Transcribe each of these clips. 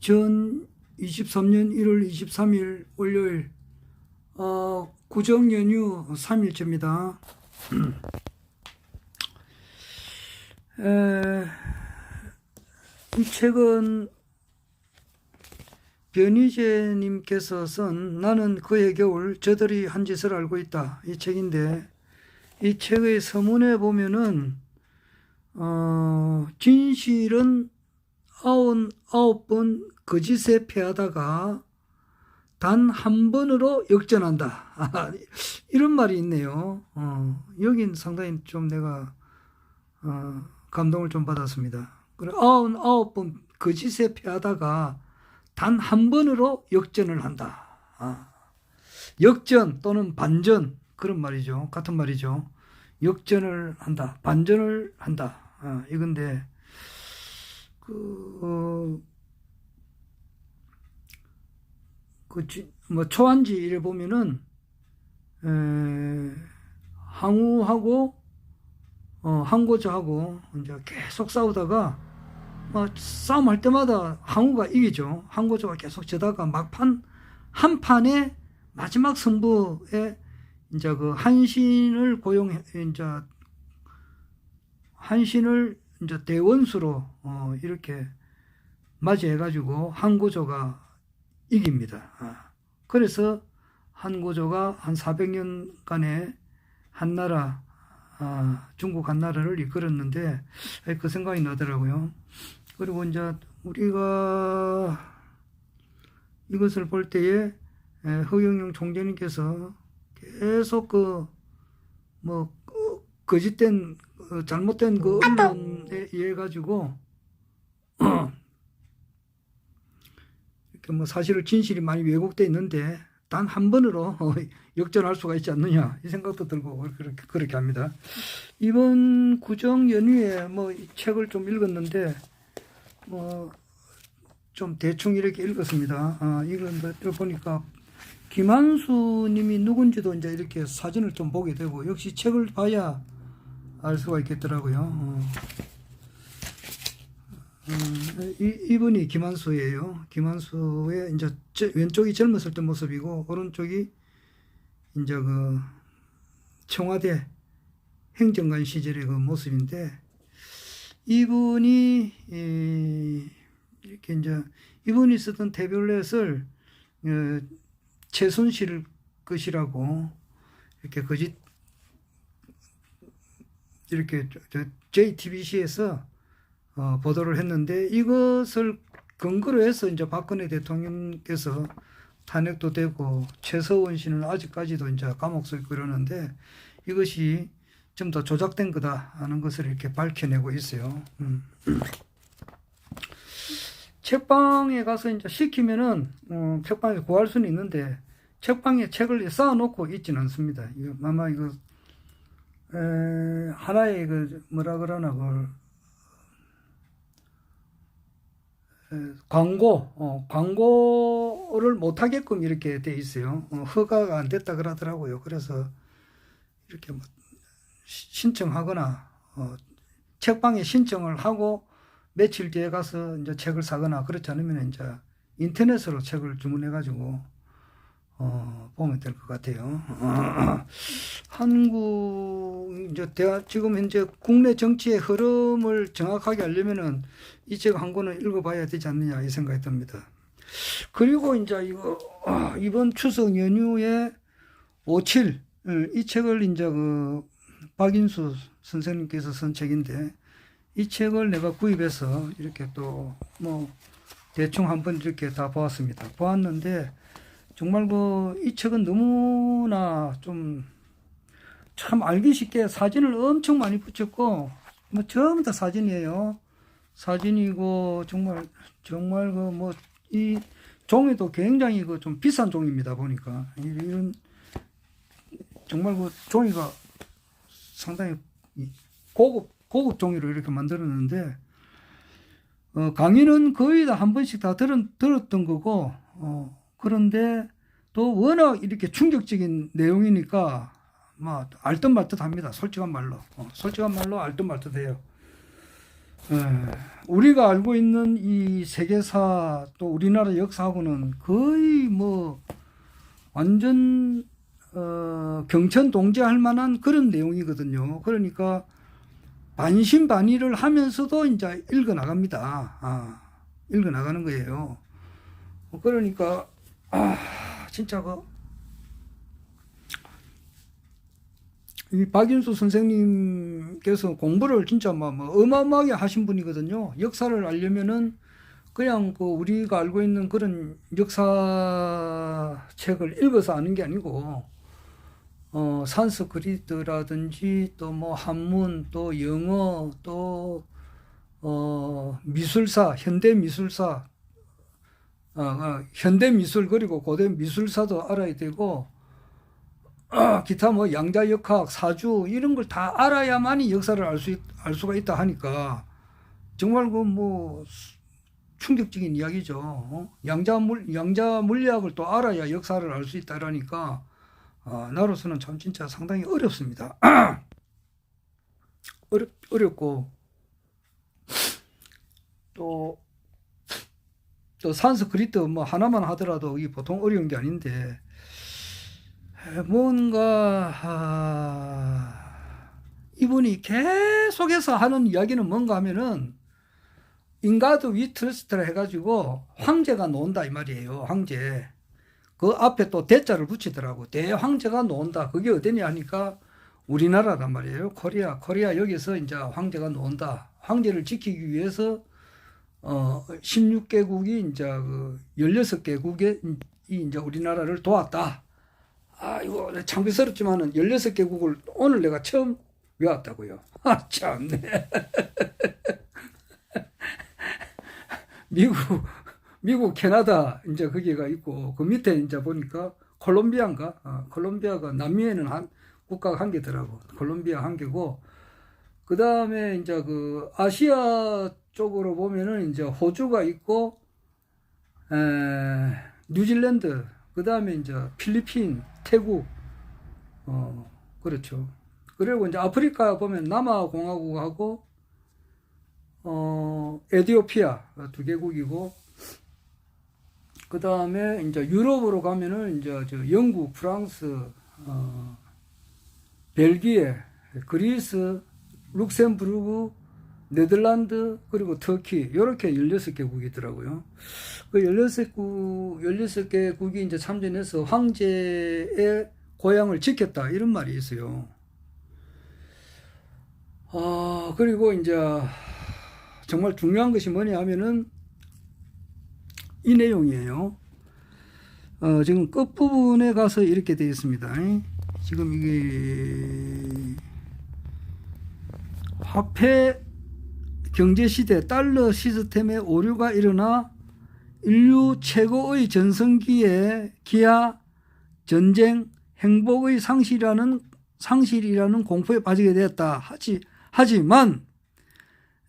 2023년 1월 23일 월요일 구정연휴 3일째입니다. 이 책은 변희재님께서 쓴 나는 그의 겨울 저들이 한 짓을 알고 있다, 이 책인데, 이 책의 서문에 보면은 진실은 99번 거짓에 패하다가 단 한 번으로 역전한다, 이런 말이 있네요. 여긴 상당히 좀 내가 감동을 좀 받았습니다. 그래, 99번 거짓에 패하다가 단 한 번으로 역전을 한다. 역전 또는 반전, 그런 말이죠. 같은 말이죠. 역전을 한다, 반전을 한다. 이건데, 초안지를 보면은, 항우하고, 항고자하고 이제 계속 싸우다가, 싸움할 때마다 항우가 이기죠. 항고자가 계속 지다가 막판, 한 판에 마지막 승부에 이제 그 한신을 이제 대원수로 이렇게 맞이해가지고 한고조가 이깁니다. 그래서 한고조가 한 400년간의 한나라, 중국 한나라를 이끌었는데, 그 생각이 나더라고요. 그리고 이제 우리가 이것을 볼 때에 허경영 총재님께서 계속 거짓된, 잘못된 그 언론에 의해 가지고 이렇게 사실은 진실이 많이 왜곡되어 있는데 단 한 번으로 역전할 수가 있지 않느냐, 이 생각도 들고 그렇게 합니다. 이번 구정 연휴에 이 책을 좀 읽었는데 좀 대충 이렇게 읽었습니다. 이걸 보니까 김한수 님이 누군지도 이제 이렇게 사진을 좀 보게 되고, 역시 책을 봐야 알 수가 있겠더라고요. 이분이 김한수예요. 김한수의 이제 왼쪽이 젊었을 때 모습이고, 오른쪽이 이제 그 청와대 행정관 시절의 그 모습인데, 이분이 이렇게 이제 이분이 쓰던 태블릿을 최순실 것이라고 이렇게 거짓, 이렇게 JTBC에서 보도를 했는데, 이것을 근거로 해서 이제 박근혜 대통령께서 탄핵도 되고 최서원 씨는 아직까지도 이제 감옥 서 있고 이러는데, 이것이 좀 더 조작된 거다 하는 것을 이렇게 밝혀내고 있어요. 책방에 가서 이제 시키면은 책방에 구할 수는 있는데, 책방에 책을 쌓아놓고 있지는 않습니다. 이거 아마 이거 하나의 뭐라 그러나 광고를 못하게끔 이렇게 돼 있어요. 허가가 안 됐다 그러더라고요. 그래서 이렇게 신청하거나 책방에 신청을 하고 며칠 뒤에 가서 이제 책을 사거나, 그렇지 않으면 이제 인터넷으로 책을 주문해가지고 보면 될 것 같아요. 지금 현재 국내 정치의 흐름을 정확하게 알려면은 이 책 한 권을 읽어봐야 되지 않느냐, 이 생각이 듭니다. 그리고 이제 이번 추석 연휴에 5.7, 이 책을 이제 박인수 선생님께서 쓴 책인데, 이 책을 내가 구입해서 이렇게 또 대충 한번 이렇게 다 보았는데, 정말 이 책은 너무나 참 알기 쉽게 사진을 엄청 많이 붙였고, 전부 다 사진이에요. 사진이고, 정말 이 종이도 굉장히 좀 비싼 종입니다, 보니까. 이런, 정말 종이가 상당히 고급 종이로 이렇게 만들었는데, 강의는 거의 다 한 번씩 다 들었던 거고, 그런데 또 워낙 이렇게 충격적인 내용이니까 알듯 말듯 합니다. 솔직한 말로 알듯 말듯 해요. 우리가 알고 있는 이 세계사 또 우리나라 역사하고는 거의 뭐 완전 경천동제할 만한 그런 내용이거든요. 그러니까 반신반의를 하면서도 이제 읽어 나갑니다. 읽어 나가는 거예요. 그러니까 진짜 이 박인수 선생님께서 공부를 진짜 뭐 어마어마하게 하신 분이거든요. 역사를 알려면은 그냥 우리가 알고 있는 그런 역사책을 읽어서 아는 게 아니고 산스크리트라든지 또 뭐 한문 또 영어 또 미술사 현대 미술사 현대 미술 그리고 고대 미술사도 알아야 되고 기타 뭐 양자역학 사주 이런 걸 다 알아야만이 역사를 알 수가 있다 하니까 정말 뭐 충격적인 이야기죠. 양자 물리학을 또 알아야 역사를 알 수 있다라니까 나로서는 참 진짜 상당히 어렵습니다. 어렵고 또 산스크리트 뭐 하나만 하더라도 이게 보통 어려운 게 아닌데 뭔가 이분이 계속해서 하는 이야기는 뭔가 하면은 인가드 위트러스트라 해가지고 황제가 논다 이 말이에요. 황제. 그 앞에 또 대자를 붙이더라고. 대황제가 논다. 그게 어디냐 하니까 우리나라란 말이에요. 코리아 여기서 이제 황제가 논다. 황제를 지키기 위해서 16개국이 이제 16개국이 이제 우리나라를 도왔다. 이거 참기스럽지만은 16개국을 오늘 내가 처음 외웠다고요. 참네. 미국, 캐나다, 이제 거기가 있고, 그 밑에 이제 보니까 콜롬비아인가? 콜롬비아가 남미에는 국가가 한 개더라고. 콜롬비아 한 개고, 그 다음에 이제 아시아 쪽으로 보면은 이제 호주가 있고, 뉴질랜드, 그 다음에 이제 필리핀, 태국, 그렇죠. 그리고 이제 아프리카 보면 남아공화국하고, 에티오피아 두 개국이고, 그 다음에 이제 유럽으로 가면은 이제 영국, 프랑스, 벨기에, 그리스, 룩셈부르크, 네덜란드, 그리고 터키, 이렇게 16개국이더라고요. 그 16개국이 이제 참전해서 황제의 고향을 지켰다, 이런 말이 있어요. 그리고 이제 정말 중요한 것이 뭐냐 하면은 이 내용이에요. 지금 끝부분에 가서 이렇게 되어 있습니다. 지금 이게 화폐 경제시대 달러 시스템의 오류가 일어나 인류 최고의 전성기에 기아, 전쟁, 행복의 상실이라는 공포에 빠지게 되었다. 하지만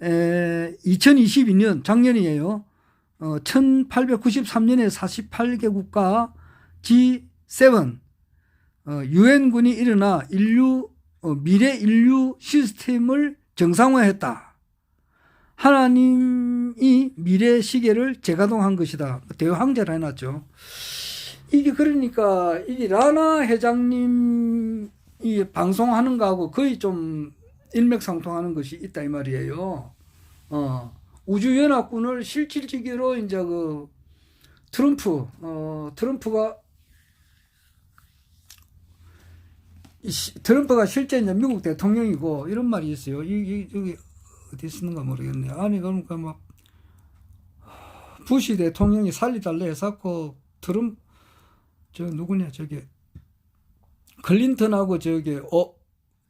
2022년 작년이에요. 1893년에 48개국가 G7 유엔군이 일어나 미래 인류 시스템을 정상화했다. 하나님이 미래 시계를 재가동한 것이다. 대왕제라 해놨죠. 이게 그러니까 이게 라나 회장님이 방송하는 거하고 거의 좀 일맥상통하는 것이 있다 이 말이에요. 우주연합군을 실질적으로 이제 트럼프가 실제 이제 미국 대통령이고 이런 말이 있어요. 여기 어디 쓰는가 모르겠네. 아니 그러니까 막 부시 대통령이 살리달래 해서 누구냐 클린턴하고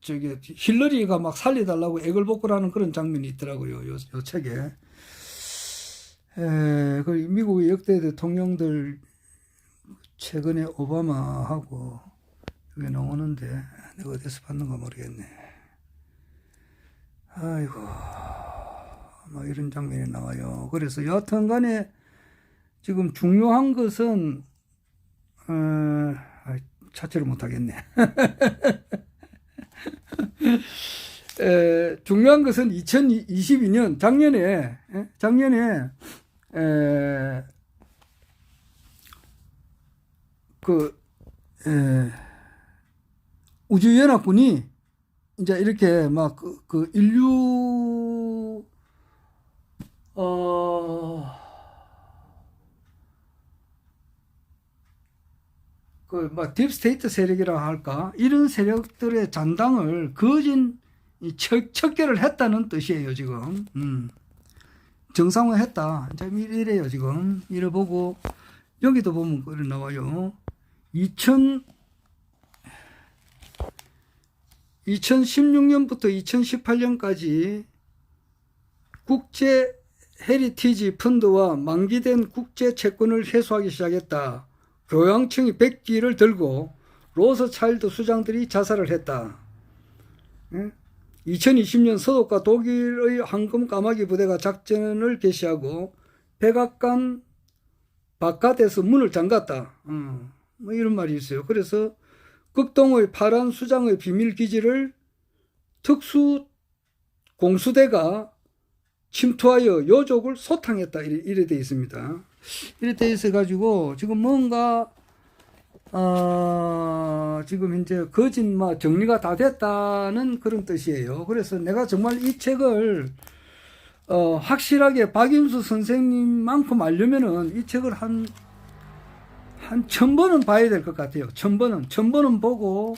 힐러리가 막 살리달라고 애걸복걸하는 그런 장면이 있더라고요. 요 책에. 그 미국의 역대 대통령들 최근에 오바마하고 여기 나오는데 내가 어디서 봤는가 모르겠네. 아이고 막 이런 장면이 나와요. 그래서 여하튼 간에 지금 중요한 것은 찾지를 못하겠네. 중요한 것은 2022년 작년에 그 우주연합군이 이제 이렇게 막 그 인류 그 막 딥스테이트 세력이라 할까 이런 세력들의 잔당을 거진 척결을 했다는 뜻이에요 지금. 정상화했다 이제 이래요 지금. 이래 보고 여기도 보면 그래 나와요. 2016년부터 2018년까지 국제 헤리티지 펀드와 만기된 국제 채권을 회수하기 시작했다. 교양청이 100기를 들고 로스차일드 수장들이 자살을 했다. 2020년 서독과 독일의 황금 까마귀 부대가 작전을 개시하고 백악관 바깥에서 문을 잠갔다. 뭐 이런 말이 있어요. 그래서 극동의 파란 수장의 비밀 기지를 특수 공수대가 침투하여 요족을 소탕했다. 이래 돼 있습니다. 이래 돼 있어 가지고 지금 뭔가 지금 이제 거짓말 정리가 다 됐다는 그런 뜻이에요. 그래서 내가 정말 이 책을 확실하게 박인수 선생님만큼 알려면은 이 책을 한 1000번은 봐야 될 것 같아요. 1000번은 보고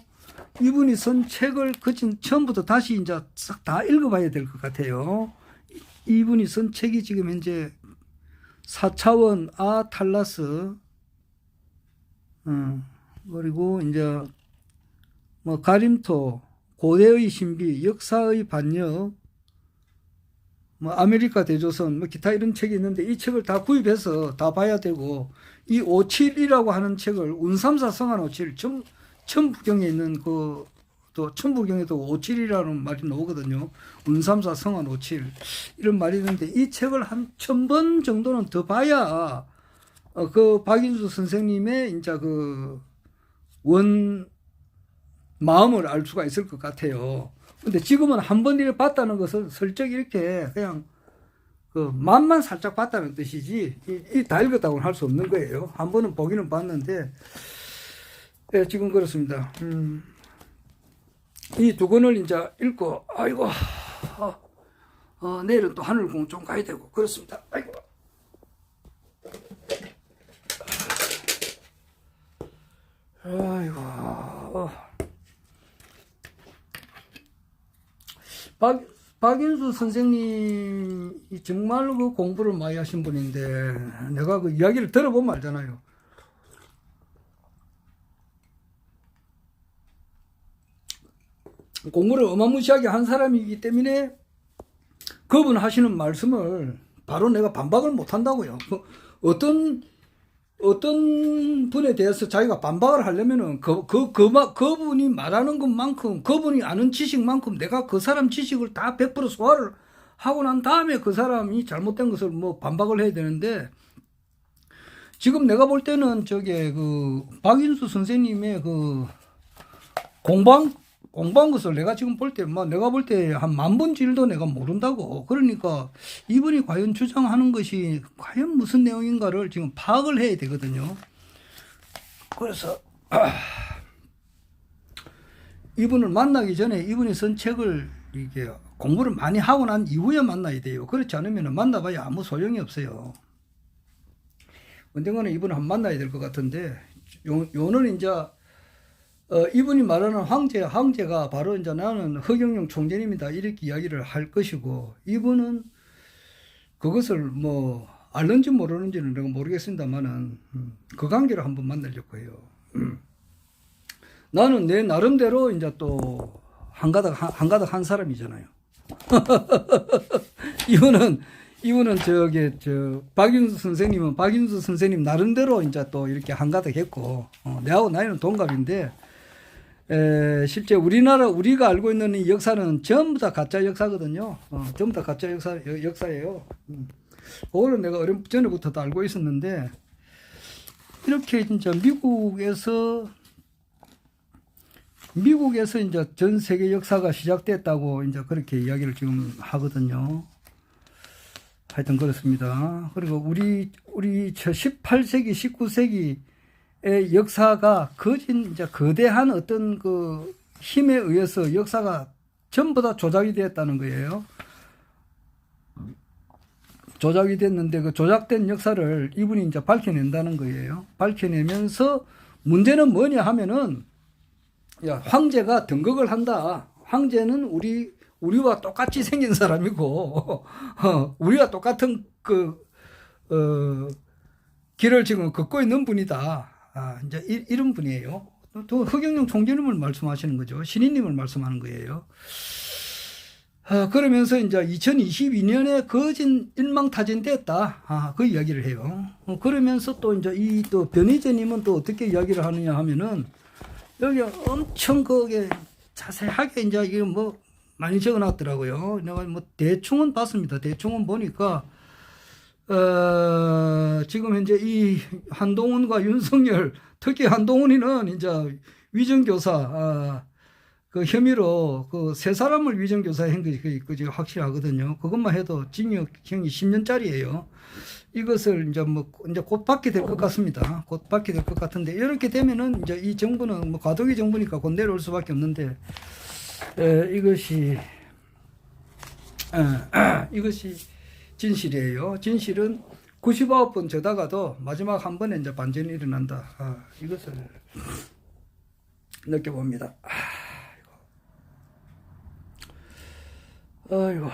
이분이 쓴 책을 그진 처음부터 다시 이제 싹 다 읽어봐야 될 것 같아요. 이분이 쓴 책이 지금 현재 4차원 탈라스, 그리고 이제 뭐 가림토, 고대의 신비, 역사의 반역, 뭐 아메리카 대조선, 뭐 기타 이런 책이 있는데 이 책을 다 구입해서 다 봐야 되고, 이 57이라고 하는 책을 운삼사 성한 57, 천부경에 있는 또 천부경에도 57이라는 말이 나오거든요. 운삼사 성한 57 이런 말이 있는데 이 책을 한 1000번 정도는 더 봐야 그 박인수 선생님의 이제 그 마음을 알 수가 있을 것 같아요. 근데 지금은 한 번 이렇게 봤다는 것은 슬쩍 이렇게 그냥 그 맛만 살짝 봤다는 뜻이지 다 읽었다고는 할 수 없는 거예요. 한 번은 보기는 봤는데 지금 그렇습니다. 이 두 권을 이제 읽고 아이고 내일은 또 하늘공원 좀 가야 되고 그렇습니다. 아이고 박인수 선생님이 정말 그 공부를 많이 하신 분인데 내가 그 이야기를 들어보면 알잖아요. 공부를 어마무시하게 한 사람이기 때문에 그분 하시는 말씀을 바로 내가 반박을 못 한다고요. 어떤 분에 대해서 자기가 반박을 하려면은 그분이 말하는 것만큼 그분이 아는 지식만큼 내가 그 사람 지식을 다 100% 소화를 하고 난 다음에 그 사람이 잘못된 것을 뭐 반박을 해야 되는데 지금 내가 볼 때는 그 박인수 선생님의 그 공부한 것을 내가 지금 볼 때, 내가 볼 때 한 10,000번 질도 내가 모른다고. 그러니까 이분이 과연 주장하는 것이 과연 무슨 내용인가를 지금 파악을 해야 되거든요. 그래서, 이분을 만나기 전에 이분이 쓴 책을 이게 공부를 많이 하고 난 이후에 만나야 돼요. 그렇지 않으면 만나봐야 아무 소용이 없어요. 언젠가는 이분을 한번 만나야 될 것 같은데, 요는 이제, 이분이 말하는 황제가 바로 이제 나는 허경영 총재님이다 이렇게 이야기를 할 것이고 이분은 그것을 뭐 알는지 모르는지는 내가 모르겠습니다만은 그 관계로 한번 만나려고 해요. 나는 내 나름대로 이제 또 한가닥 한 사람이잖아요. 이분은 박인수 선생님 나름대로 이제 또 이렇게 한가닥 했고 내하고 나이는 동갑인데. 실제 우리가 알고 있는 이 역사는 전부 다 가짜 역사거든요. 전부 다 가짜 역사예요. 그거는 내가 전에부터도 알고 있었는데, 이렇게 진짜 미국에서 미국에서 이제 전 세계 역사가 시작됐다고 이제 그렇게 이야기를 지금 하거든요. 하여튼 그렇습니다. 그리고 우리 18세기, 19세기의 역사가 거진 이제 거대한 어떤 그 힘에 의해서 역사가 전부 다 조작이 되었다는 거예요. 조작이 됐는데 그 조작된 역사를 이분이 이제 밝혀낸다는 거예요. 밝혀내면서 문제는 뭐냐 하면은 야, 황제가 등극을 한다. 황제는 우리와 똑같이 생긴 사람이고, 우리와 똑같은 길을 지금 걷고 있는 분이다. 이제 이런 분이에요. 또 허경영 총재님을 말씀하시는 거죠. 신인님을 말씀하는 거예요. 그러면서 이제 2022년에 거진 일망타진됐다. 그 이야기를 해요. 그러면서 또 이제 또 변희재님은 또 어떻게 이야기를 하느냐 하면은 여기 엄청 그게 자세하게 이제 이게 뭐 많이 적어놨더라고요. 내가 뭐 대충은 봤습니다. 대충은 보니까 지금 현재 이 한동훈과 윤석열, 특히 한동훈이는 이제 위정교사 그 혐의로 그 세 사람을 위정교사한 것이 확실하거든요. 그것만 해도 징역형이 10년짜리예요. 이것을 이제 곧 받게 될 것 같습니다. 곧 받게 될 것 같은데, 이렇게 되면은 이제 이 정부는 뭐 과도기 정부니까 곧 내려올 수밖에 없는데, 이것이 진실이에요. 진실은 99번 저다가도 마지막 한 번에 이제 반전이 일어난다. 이것을 느껴봅니다. 아이고.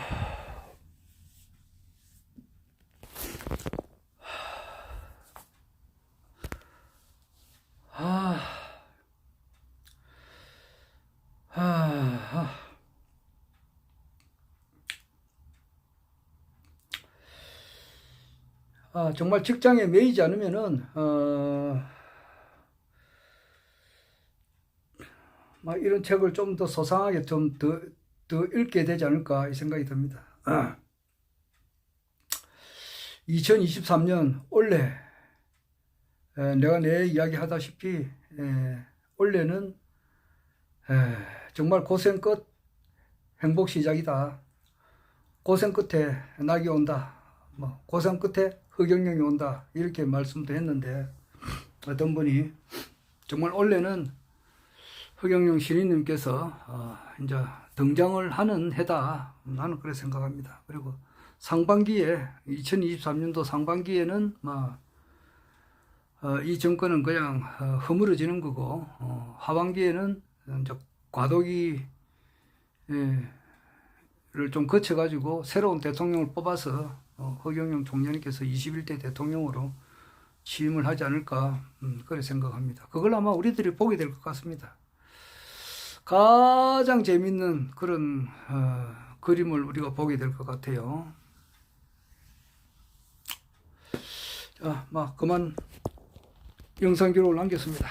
정말 직장에 매이지 않으면은, 막 이런 책을 좀 더 소상하게 좀 더 읽게 되지 않을까 이 생각이 듭니다. 2023년 올해 내가 내 이야기 하다시피 올해는 정말 고생 끝 행복 시작이다. 고생 끝에 낙이 온다. 뭐 고생 끝에 흑영령이 온다. 이렇게 말씀도 했는데, 어떤 분이 정말 올해는 흑영령 신인님께서 이제 등장을 하는 해다. 나는 그렇게 생각합니다. 그리고 상반기에 2023년도 상반기에는 이 정권은 그냥 허물어지는 거고, 하반기에는 이제 과도기를 좀 거쳐가지고 새로운 대통령을 뽑아서 허경영 총재님께서 21대 대통령으로 취임을 하지 않을까, 그렇게 생각합니다. 그걸 아마 우리들이 보게 될 것 같습니다. 가장 재밌는 그런 그림을 우리가 보게 될 것 같아요. 자, 그만 영상 기록을 남겼습니다.